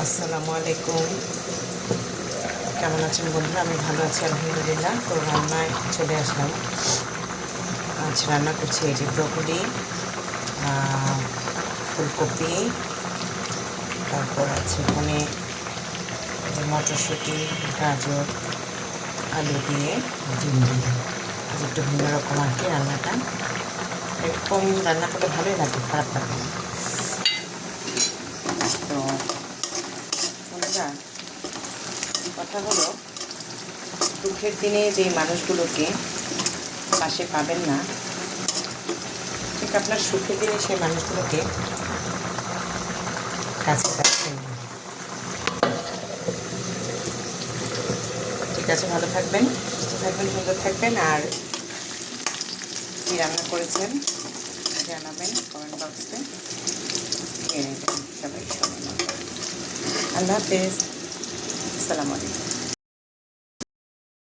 আসসালামু আলাইকুম। কেমন আছেন বন্ধুরা? আমি ভালো আছি আলহামদুলিল্লাহ। তো রান্নায় চলে আসলাম। আজ রান্না করছি এই যে ব্রকলি, ফুলকপি, তারপর আছে এখানে যে মটরশুঁটি, গাজর, আলু দিয়ে ডিম দিয়ে। আজ একটু ভিন্ন রকম আর কি রান্নাটা। এরকম রান্না করলে ভালোই লাগে, খারাপ লাগে না। তো বন্ধুরা, কথা হলো, দুঃখের দিনে যে মানুষগুলোকে পাশে পাবেন না, ঠিক আপনার সুখের দিনে সেই মানুষগুলোকে কাছে পাচ্ছেন না। ঠিক আছে, ভালো থাকবেন, সুস্থ থাকবেন, সুন্দর থাকবেন। আর কী রান্না করেছেন জানাবেন কমেন্ট বক্সে। খেয়ে নেবেন সবাই। আল্লাহ হাফেজ। আসসালামু আলাইকুম।